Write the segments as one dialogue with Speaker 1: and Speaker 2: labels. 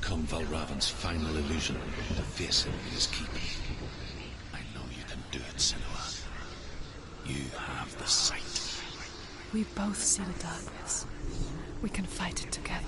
Speaker 1: overcome Valravan's final illusion to face him in his keep. I know you can do it, Senua. You have the sight.
Speaker 2: We both see the darkness. We can fight it together.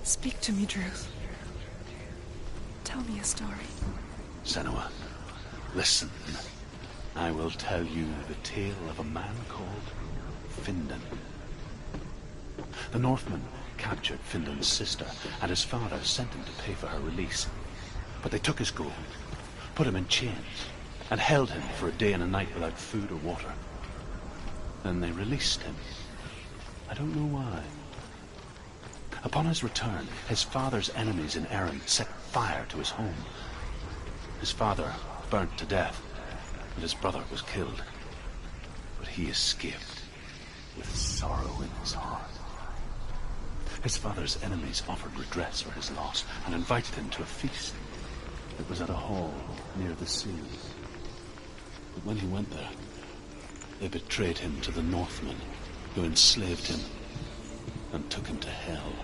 Speaker 2: Speak to me, Druth. Tell me a story.
Speaker 1: Senua, listen. I will tell you the tale of a man called Findan. The Northmen captured Findan's sister, and his father sent him to pay for her release. But they took his gold, put him in chains, and held him for a day and a night without food or water. Then they released him. I don't know why. Upon his return, his father's enemies in Erin set fire to his home. His father burnt to death, and his brother was killed. But he escaped with sorrow in his heart. His father's enemies offered redress for his loss and invited him to a feast. It was at a hall near the sea. But when he went there, they betrayed him to the Northmen, who enslaved him and took him to hell.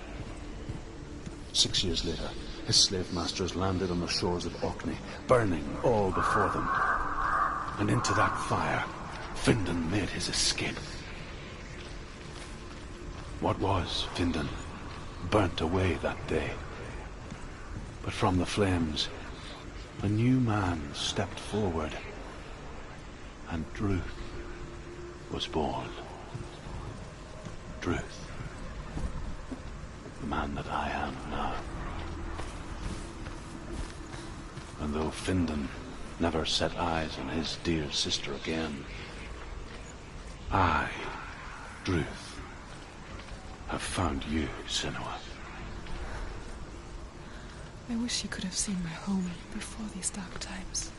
Speaker 1: 6 years later, his slave masters landed on the shores of Orkney, burning all before them. And into that fire, Findan made his escape. What was Findan burnt away that day. But from the flames, a new man stepped forward, and Druth was born. Druth. The man that I am now. And though Findan never set eyes on his dear sister again, I, Druth, have found you, Senua.
Speaker 2: I wish you could have seen my home before these dark times.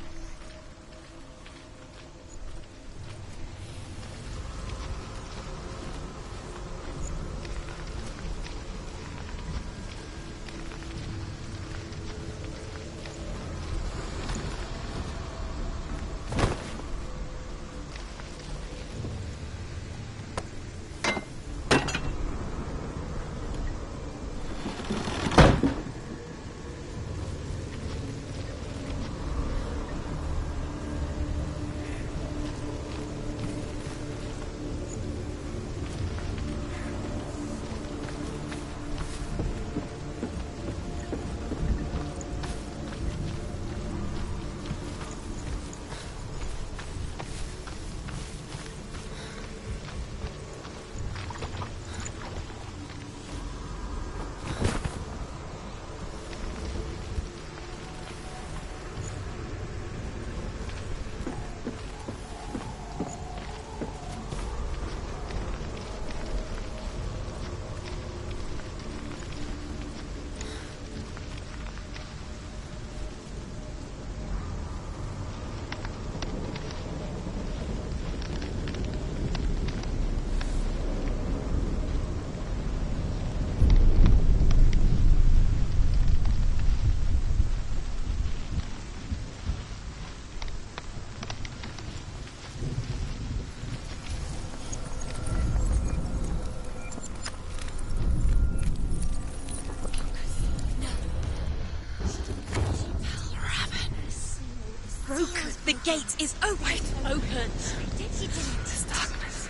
Speaker 3: broken. The gate is open. Open.
Speaker 2: This darkness.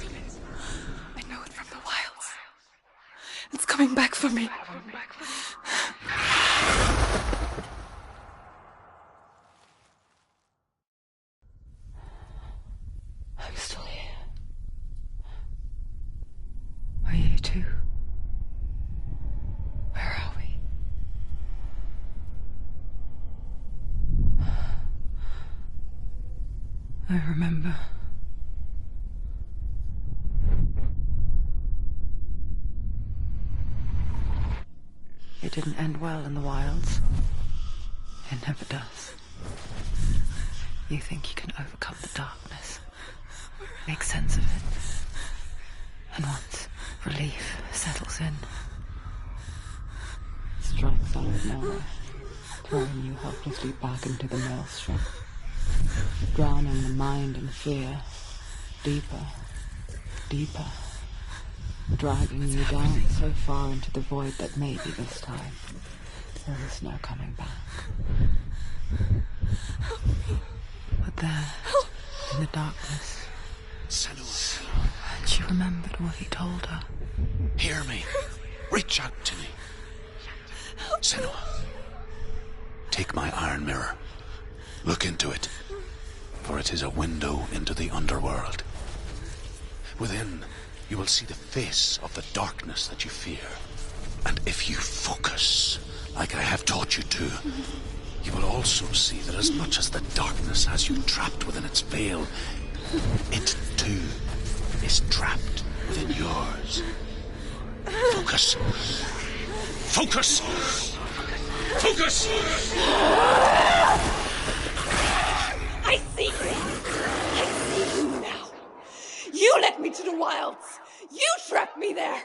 Speaker 2: I know it from the wilds. It's coming back for me. I'm still here. Are you too? Where are we? I remember. It didn't end well in the wilds. It never does. You think you can overcome the darkness, make sense of it, and once relief settles in,
Speaker 4: strikes out of nowhere, throwing you helplessly back into the maelstrom, drowning the mind in fear, deeper, deeper, dragging you down so far into the void that maybe this time there is no coming back.
Speaker 2: But there, in the darkness,
Speaker 1: Senua,
Speaker 2: she remembered what he told her.
Speaker 1: hear me. Reach out to me. Senua, take my iron mirror. Look into it, for it is a window into the underworld. Within, you will see the face of the darkness that you fear. And if you focus, like I have taught you to, you will also see that as much as the darkness has you trapped within its veil, it too is trapped within yours. Focus. Focus! Focus!
Speaker 3: I see you. I see you now. You led me to the wilds. You trapped me there.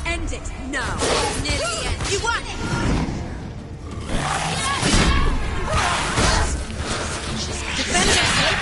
Speaker 3: End it now. Near the end. You won it. Defend yourself.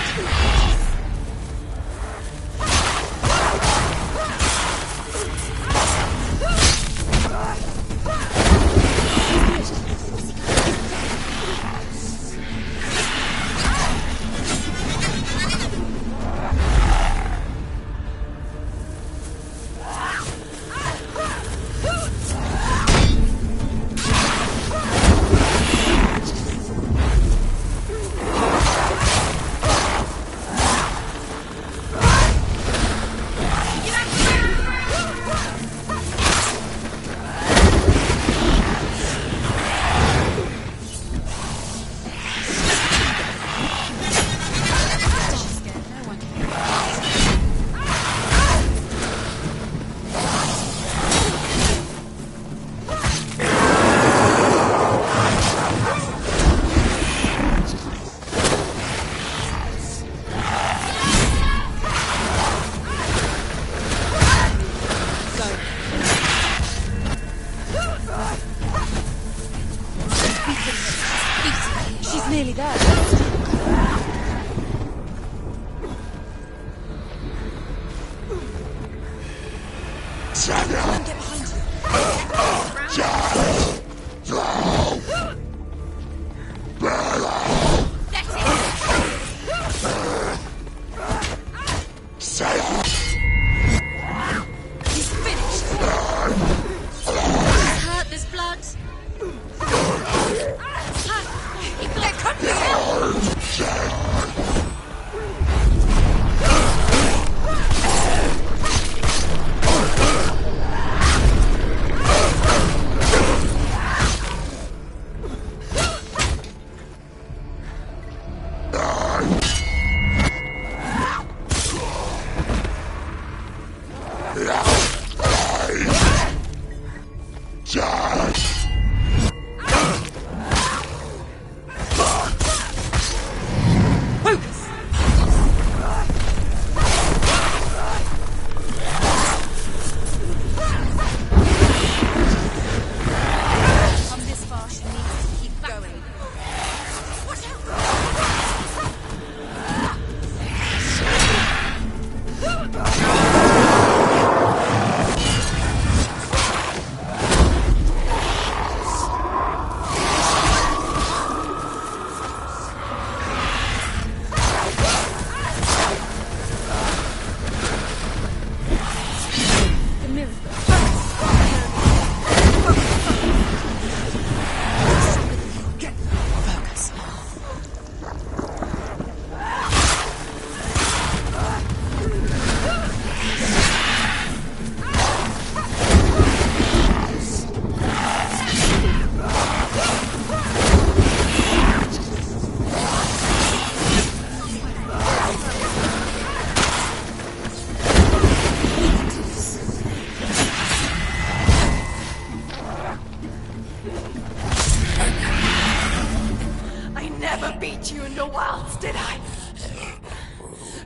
Speaker 3: beat you in the wilds, did I?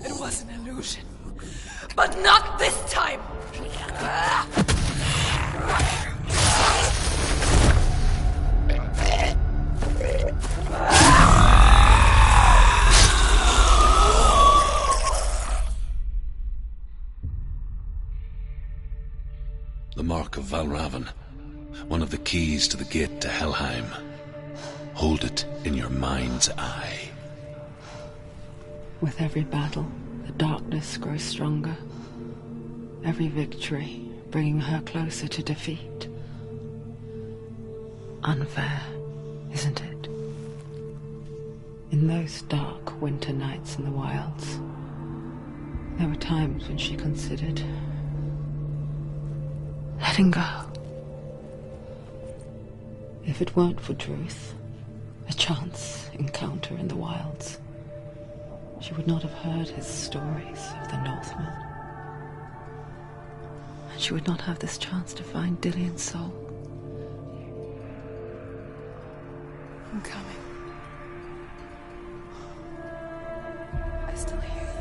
Speaker 3: It was an illusion. But not this time!
Speaker 1: The Mark of Valravan, one of the keys to the gate to Helheim. Hold it in your mind's eye.
Speaker 4: With every battle, the darkness grows stronger. Every victory bringing her closer to defeat. Unfair, isn't it? In those dark winter nights in the wilds, there were times when she considered letting go. If it weren't for Druth, a chance encounter in the wilds, she would not have heard his stories of the Northmen. And she would not have this chance to find Dillion's soul.
Speaker 3: I'm coming. I still hear you.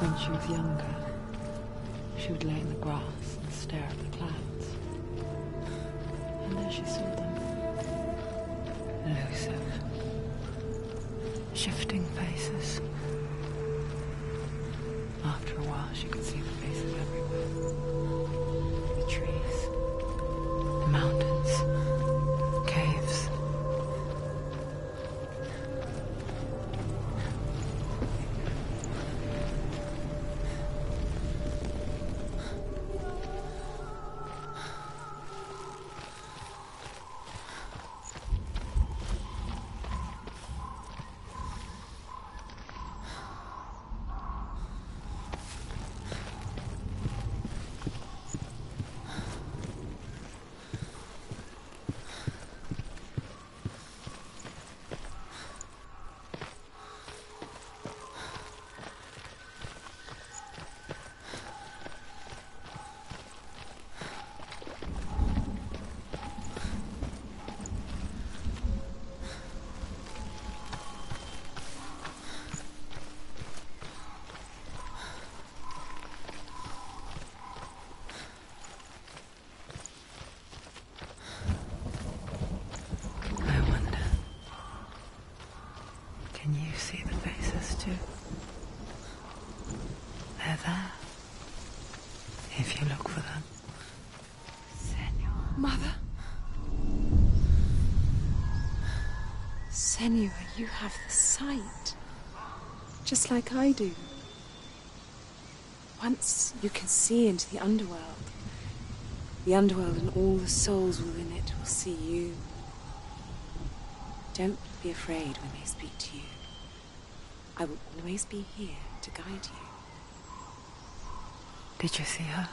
Speaker 4: When she was younger, she would lay in the grass and stare at the clouds. And there she saw them. Elusive,
Speaker 2: Shifting faces. After a while, she could see the faces everywhere. The trees, the mountains, caves. Can you see the faces too? They're there. If you look for them.
Speaker 3: Senua. Mother? Senua, you have the sight. Just like I do. Once you can see into the underworld and all the souls within it will see you. Don't be afraid when they speak to you. I will always be here to guide you.
Speaker 2: Did you see her?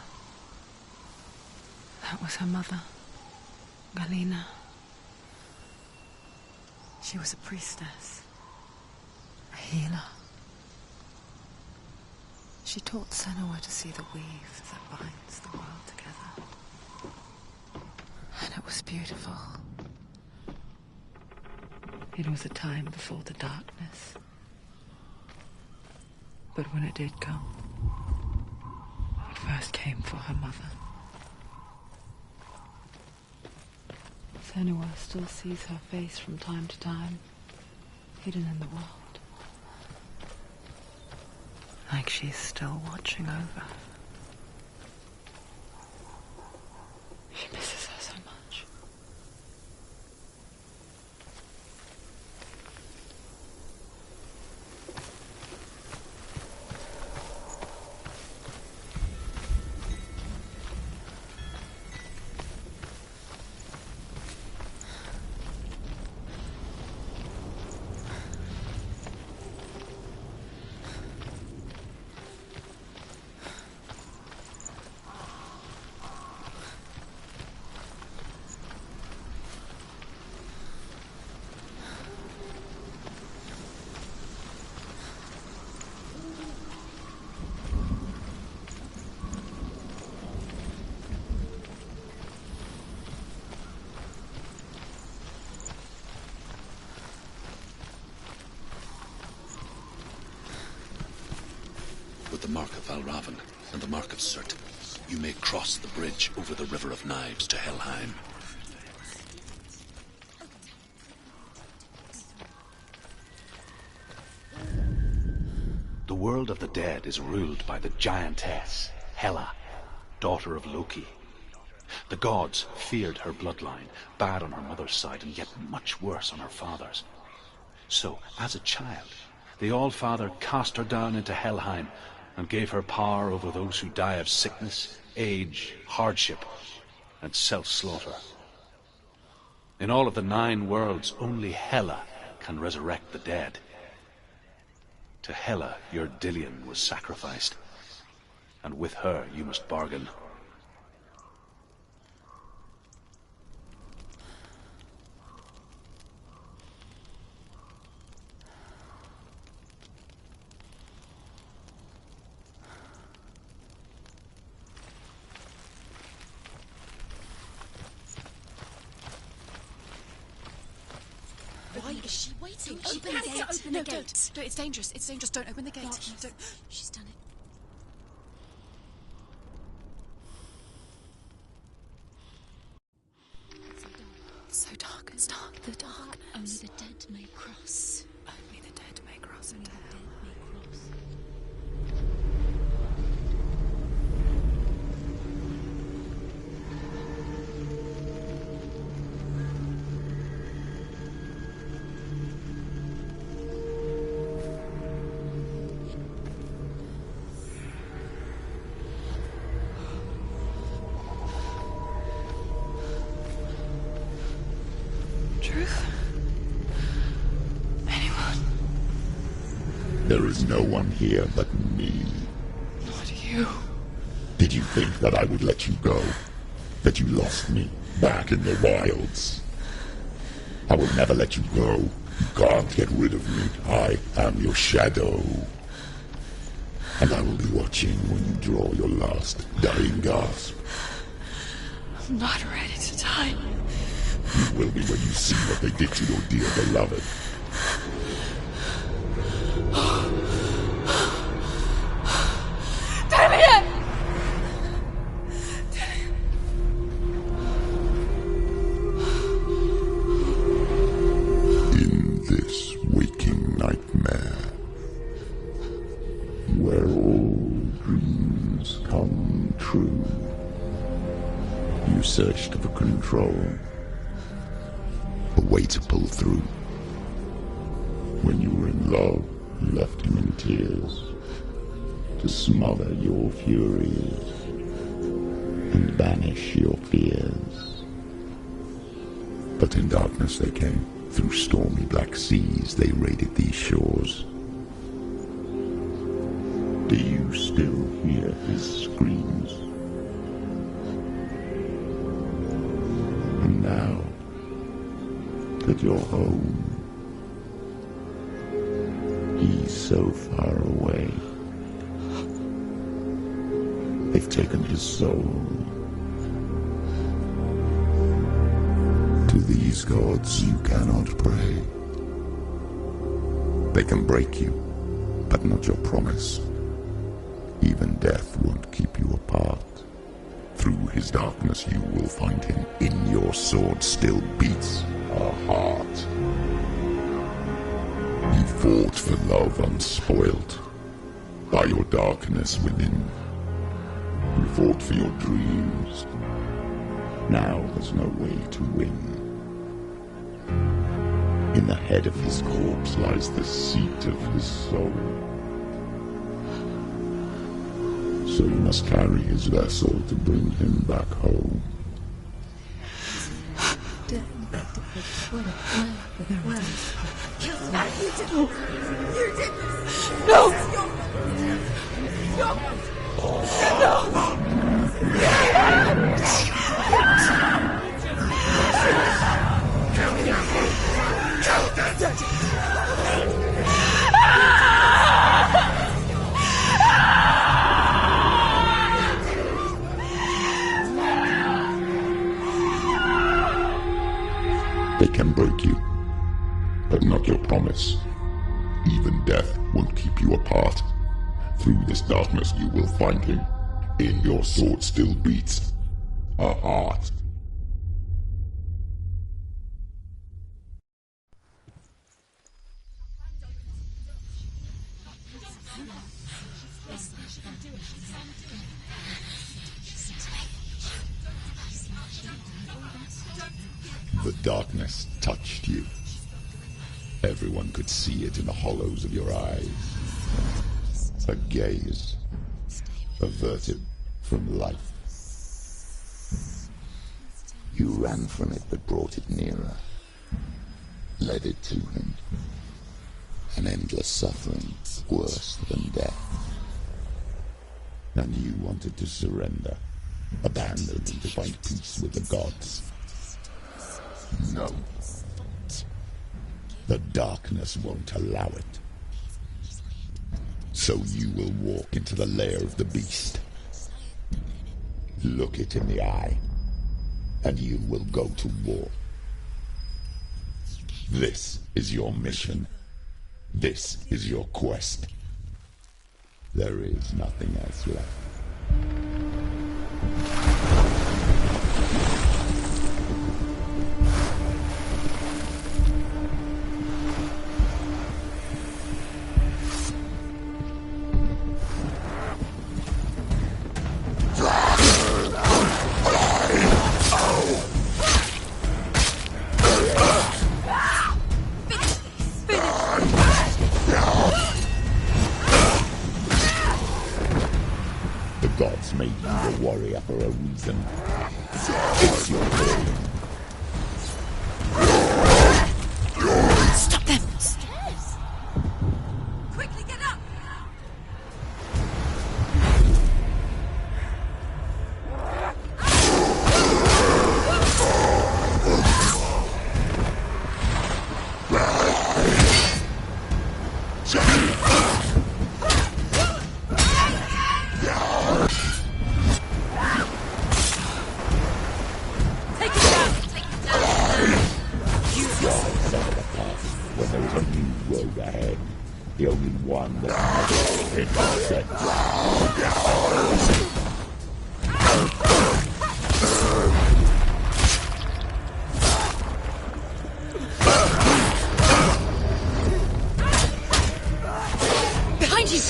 Speaker 2: That was her mother, Galina. She was a priestess, a healer. She taught Senua to see the weave that binds the world together. And it was beautiful. It was a time before the darkness. But when it did come, it first came for her mother. Senua still sees her face from time to time, hidden in the world. Like she's still watching over her. She misses her so much.
Speaker 1: With the mark of Valravan and the mark of Surt, you may cross the bridge over the River of Knives to Helheim. The world of the dead is ruled by the giantess, Hela, daughter of Loki. The gods feared her bloodline, bad on her mother's side and yet much worse on her father's. So, as a child, the All-Father cast her down into Helheim and gave her power over those who die of sickness, age, hardship, and self-slaughter. In all of the 9 worlds, only Hela can resurrect the dead. To Hela, your Dillion was sacrificed, and with her you must bargain.
Speaker 5: Why is she waiting? Open the gate. Open the gate. No, it's dangerous. It's dangerous. Don't open the gate. Don't. She's done it. So dark. It's dark. The dark. Only the dead may cross. Only the dead
Speaker 2: Truth? Anyone?
Speaker 6: There is no one here but me.
Speaker 2: Not you.
Speaker 6: Did you think that I would let you go? That you lost me back in the wilds? I will never let you go. You can't get rid of me. I am your shadow. And I will be watching when you draw your last dying gasp.
Speaker 2: I'm not ready to die.
Speaker 6: You will be when you see what they did to your dear beloved.
Speaker 2: Damien!
Speaker 6: In this waking nightmare, where all dreams come true, you searched for control, a way to pull through. When you were in love, you left him in tears, to smother your furies and banish your fears. But in darkness they came, through stormy black seas they raided these shores. Do you still hear his screams? And now that you're home, he's so far away. They've taken his soul. To these gods you cannot pray. They can break you, but not your promise. Even death won't keep you apart. Through his darkness you will find him. In your sword still beats a heart. You fought for love unspoilt by your darkness within. You fought for your dreams. Now there's no way to win. In the head of his corpse lies the seat of his soul. So you must carry his vessel to bring him back home. They can break you, but not your promise. Even death won't keep you apart. Through this darkness you will find him. In your sword still beats a heart. The darkness touched you. Everyone could see it in the hollows of your eyes. A gaze averted from life. You ran from it but brought it nearer. Led it to him. An endless suffering worse than death. And you wanted to surrender. Abandon and to find peace with the gods. No. The darkness won't allow it. So you will walk into the lair of the beast. Look it in the eye, and you will go to war. This is your mission. This is your quest. There is nothing else left. gods made you a warrior for a reason. It's your calling.
Speaker 5: Stop them!
Speaker 3: Quickly get up!
Speaker 6: When there was a new road ahead, the only one that never intersects.
Speaker 5: Behind you!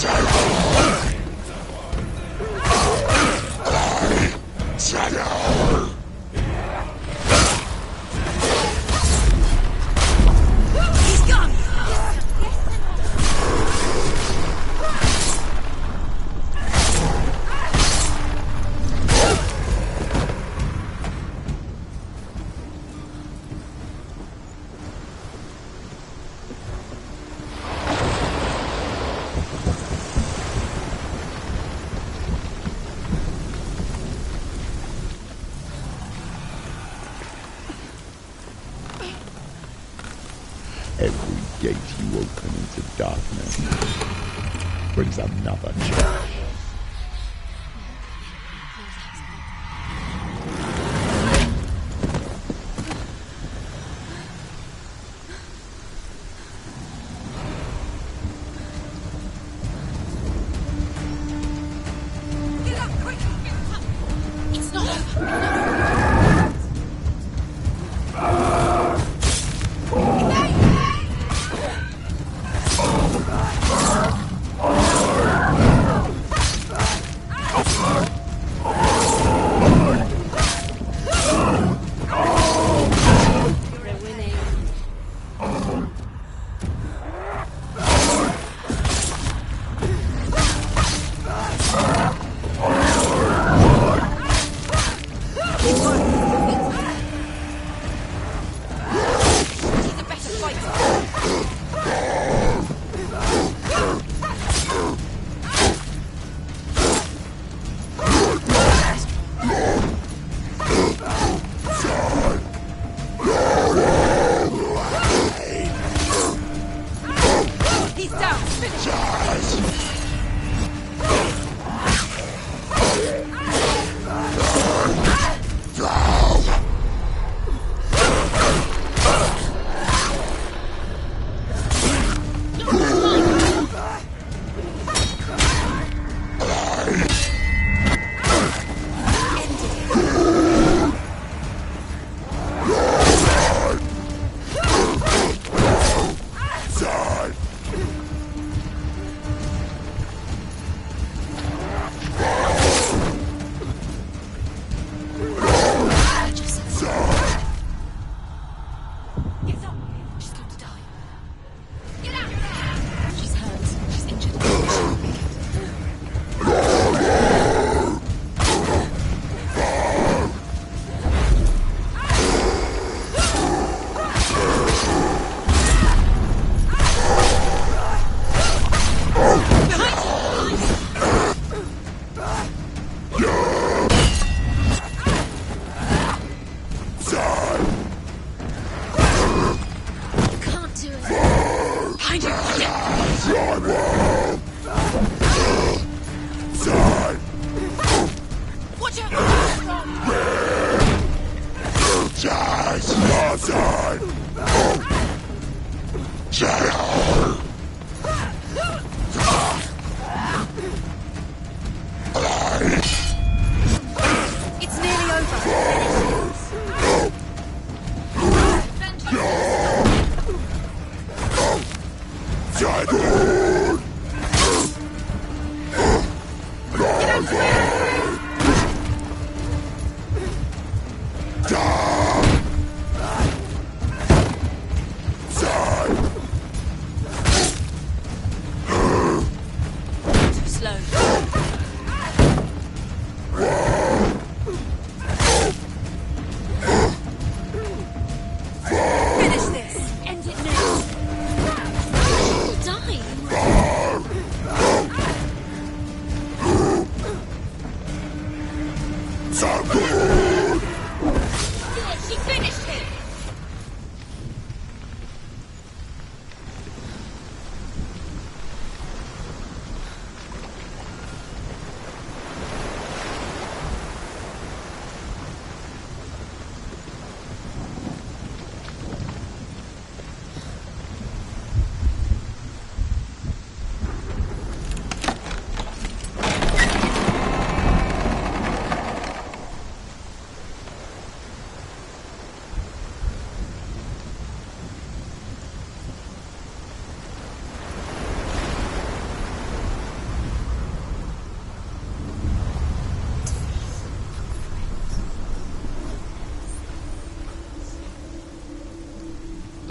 Speaker 5: He's gone!
Speaker 6: Every gate you open into darkness brings another challenge.
Speaker 3: Get up, quick!
Speaker 5: It's not over! He's a better fighter!
Speaker 3: He's down! Finish him!
Speaker 5: She's going to die. Get out! She's hurt. She's injured. Can't do it. Behind you! Watch It's nearly over.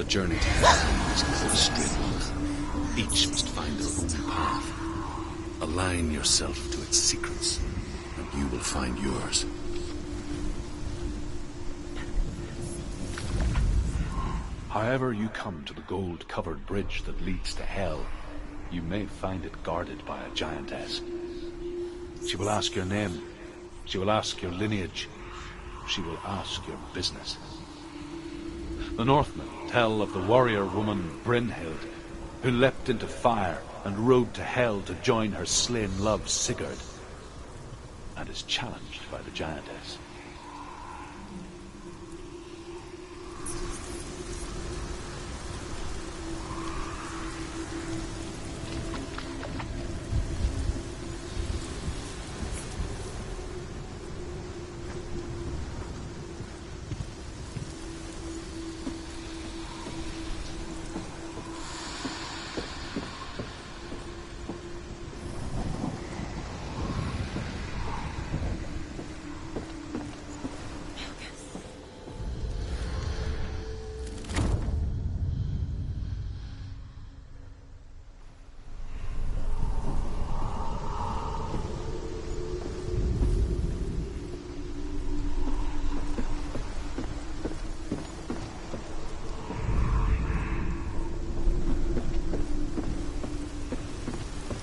Speaker 1: journey to Hell is not a straight one. Each must find their own path. Align yourself to its secrets, and you will find yours. However you come to the gold-covered bridge that leads to Hell, you may find it guarded by a giantess. She will ask your name. She will ask your lineage. She will ask your business. The Northmen tell of the warrior woman Brynhild, who leapt into fire and rode to Hell to join her slain love Sigurd, and is challenged by the giantess.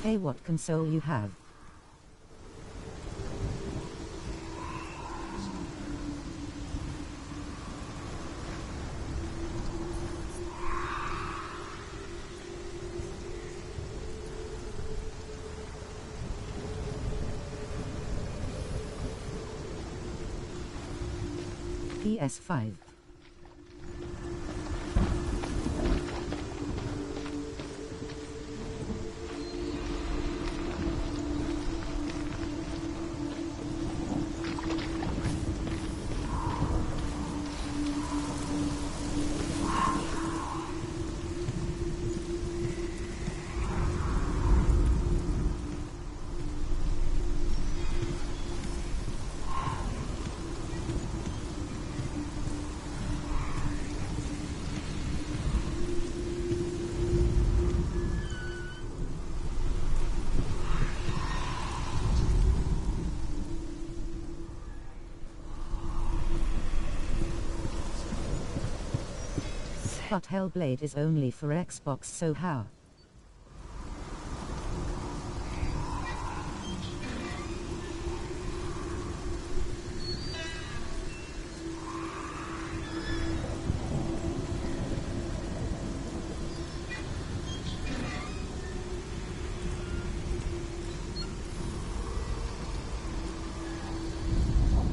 Speaker 7: Hey, what console you have? PS5. But Hellblade is only for Xbox, so how?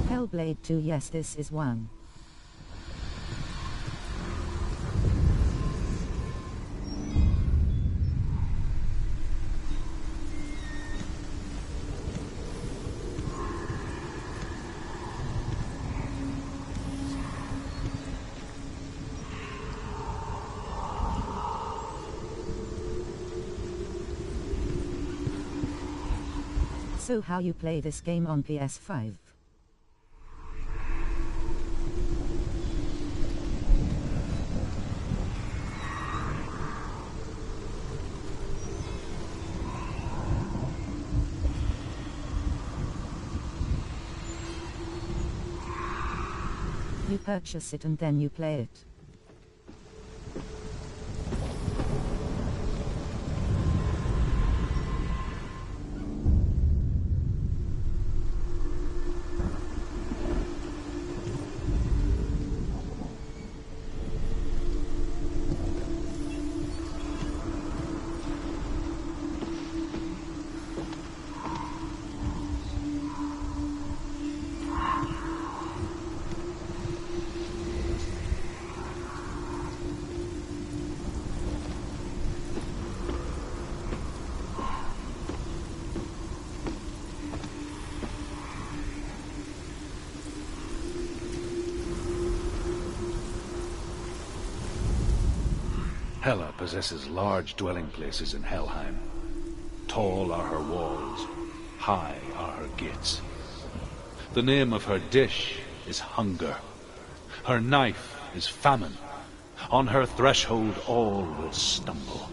Speaker 7: Hellblade 2, yes, this is one. So how you play this game on PS5? You purchase it and then you play it.
Speaker 1: Hela possesses large dwelling places in Helheim. Tall are her walls, high are her gates. The name of her dish is hunger. Her knife is famine. On her threshold all will stumble.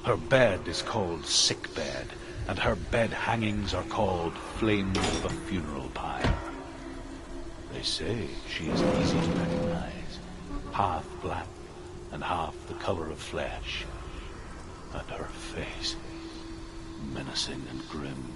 Speaker 1: Her bed is called sick bed, and her bed hangings are called flames of a funeral pyre. They say she is easy to recognize, half black and half the color of flesh, and her face menacing and grim.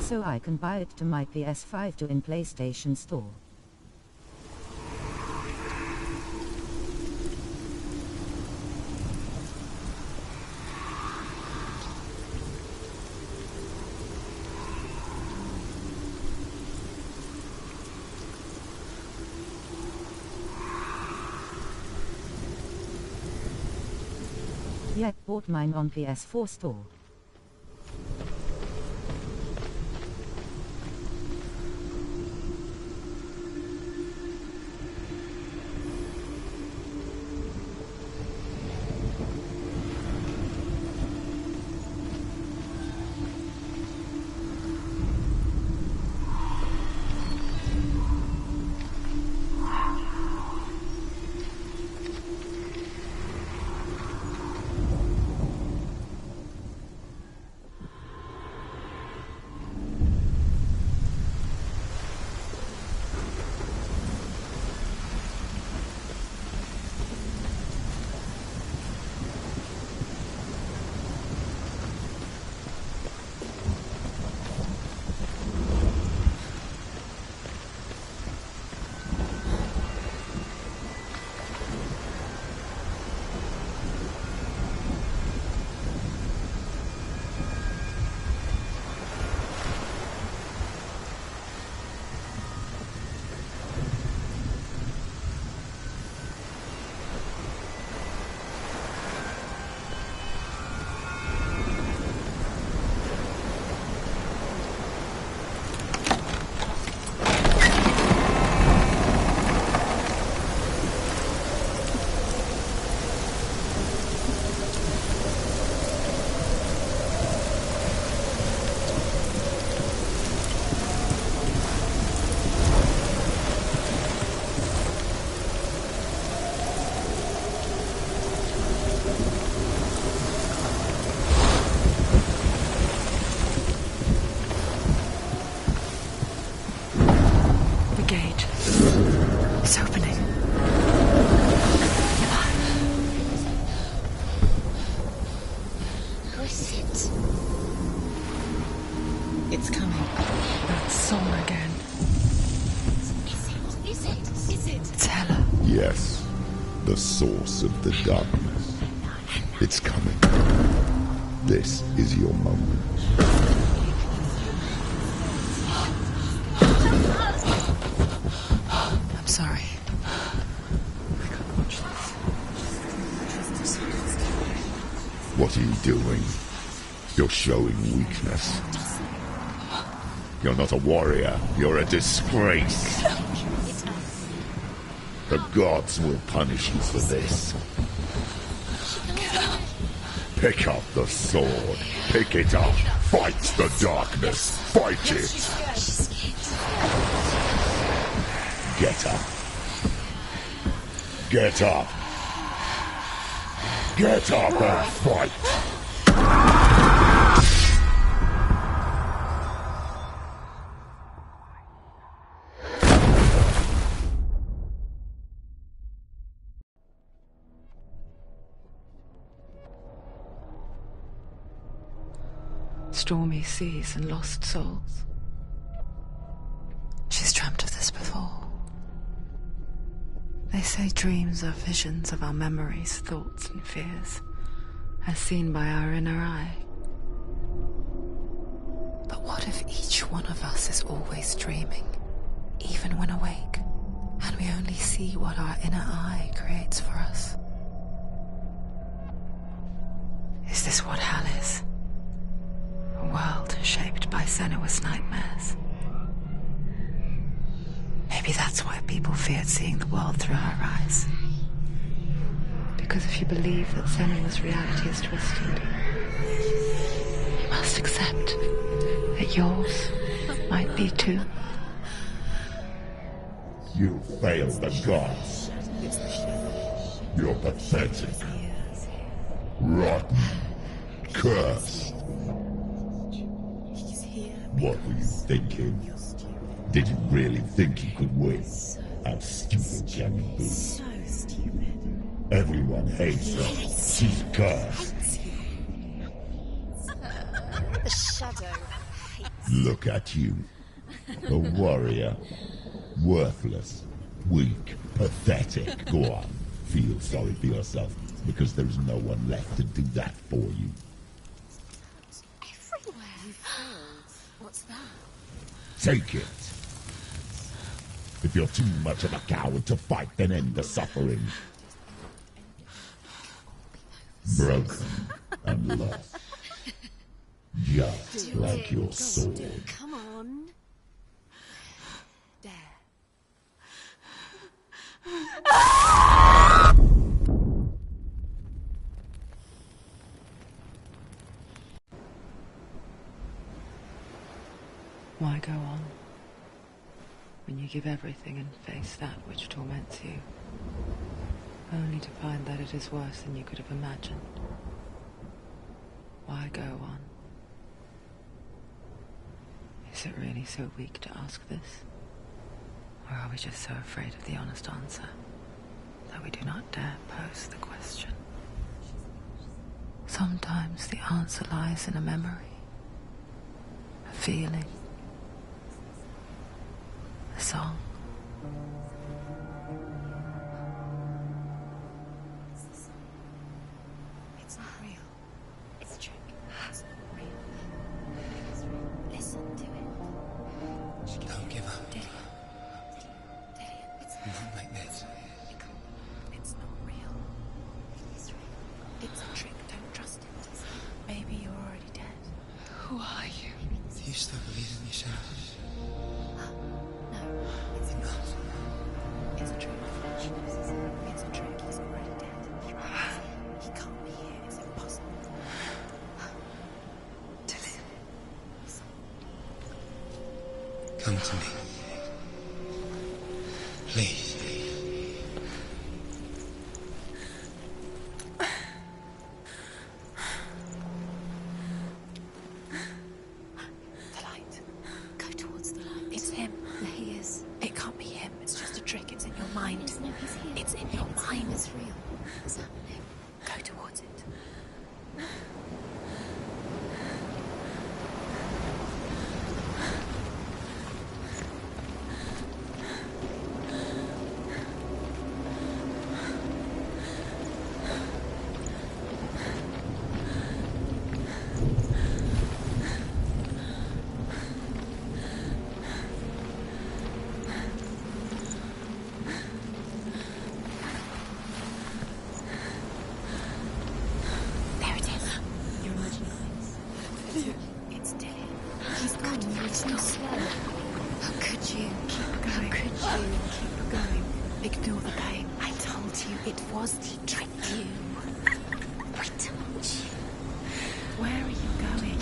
Speaker 7: So I can buy it to my PS5 to in PlayStation Store. Yet bought mine on PS4 Store.
Speaker 6: Yes, the source of the darkness. It's coming. This is your moment.
Speaker 2: I'm sorry. I can't watch this.
Speaker 6: What are you doing? You're showing weakness. You're not a warrior. You're a disgrace. The gods will punish you for this. Pick up the sword. Pick it up. Fight the darkness. Fight it. Get up. Get up. Get up and fight.
Speaker 2: Stormy seas and lost souls. She's dreamt of this before. They say dreams are visions of our memories, thoughts and fears, as seen by our inner eye. But what if each one of us is always dreaming, even when awake, and we only see what our inner eye creates for us? Is this what hell is? A world shaped by why Senua's nightmares. Maybe that's why people feared seeing the world through her eyes.
Speaker 4: Because if you believe that Senua's reality is twisted, you must accept that yours might be too.
Speaker 6: You failed the gods. You're pathetic. Rotten. Cursed. What were you thinking? Did you really think you could win? How stupid can you be?
Speaker 3: So stupid.
Speaker 6: Everyone hates her. She's cursed.
Speaker 5: The shadow hates.
Speaker 6: Look at you. A warrior. Worthless. Weak. Pathetic. Go on. Feel sorry for yourself, because there's no one left to do that for you.
Speaker 5: Everywhere. What's that?
Speaker 6: Take it. If you're too much of a coward to fight, then end the suffering. Broken and lost. Just like your sword.
Speaker 5: Come on. There.
Speaker 4: Why go on when you give everything and face that which torments you, only to find that it is worse than you could have imagined? Why go on? Is it really so weak to ask this? Or are we just so afraid of the honest answer that we do not dare pose the question? Sometimes the answer lies in a memory, a feeling, a song.
Speaker 5: It's not real. It's a trick. It's not real. It's real. Listen to it.
Speaker 8: Don't give up.
Speaker 5: Dillian. It's
Speaker 8: Not like this.
Speaker 5: It's not real. It is real. It's a trick. Don't trust it. Maybe you're already dead.
Speaker 2: Who are you?
Speaker 8: Do you still believe in yourself?
Speaker 5: No, it's not. It's a trick. It's a trick. He's already dead. He can't be here. It's impossible.
Speaker 2: Dillian.
Speaker 8: Come to me. Please.
Speaker 5: The light. Go towards the light. It's him. There he is. It can't be him. It's just a trick. It's in your mind. No, he's here. It's in your mind. It's real. It's happening. Go towards it. There it is. You're imagining things. It's Dillian. He's gone. He's gone. How could you? Keep going. How could you? Keep going. Ignore the pain. I told you it was to trick you. I told you. Where are you going?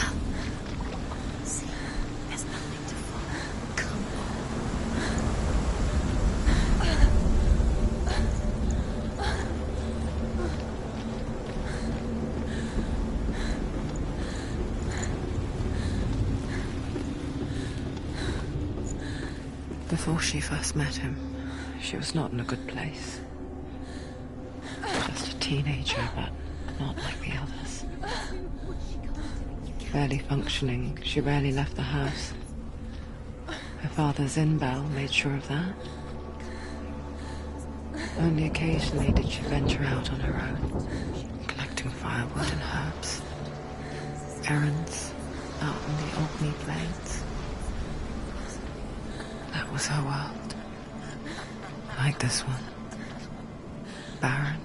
Speaker 5: See, there's nothing to follow. Come on.
Speaker 4: Before she first met him, she was not in a good place. Just a teenager, but not like the others. Barely functioning, she rarely left the house. Her father's in-bell made sure of that. Only occasionally did she venture out on her own, collecting firewood and herbs. Errands out on the Orkney plains. That was her world. Like this one. Barren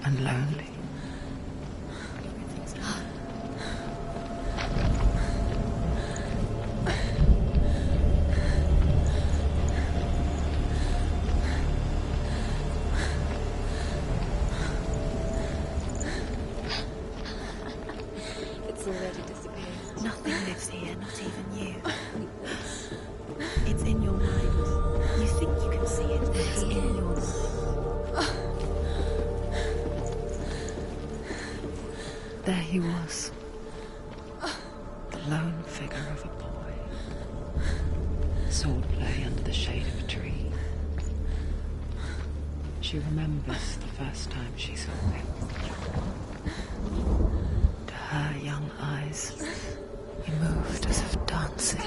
Speaker 4: and lonely.
Speaker 2: He was the lone figure of a boy. Swordplay under the shade of a tree. She remembers the first time she saw him. To her young eyes, he moved as if dancing,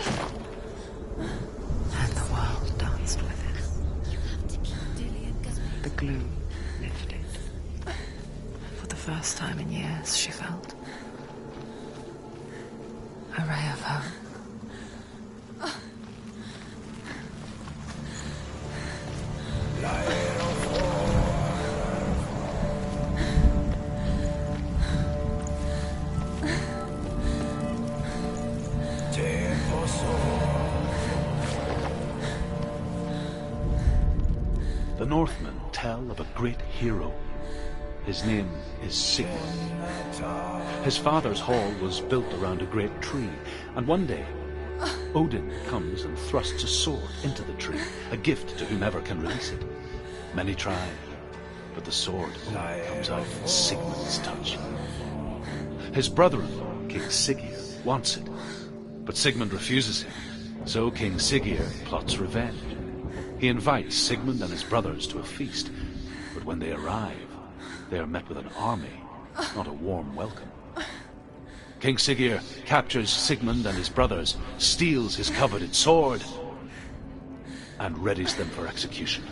Speaker 2: and the world danced with him. The glue lifted. For the first time in years, she felt a ray of hope.
Speaker 1: The Northmen tell of a great hero. His name is Sigmund. His father's hall was built around a great tree, and one day Odin comes and thrusts a sword into the tree, a gift to whomever can release it. Many try, but the sword only comes out in Sigmund's touch. His brother-in-law, King Siggeir, wants it, but Sigmund refuses him, so King Siggeir plots revenge. He invites Sigmund and his brothers to a feast, but when they arrive, they are met with an army, not a warm welcome. King Siggeir captures Sigmund and his brothers, steals his coveted sword, and readies them for execution.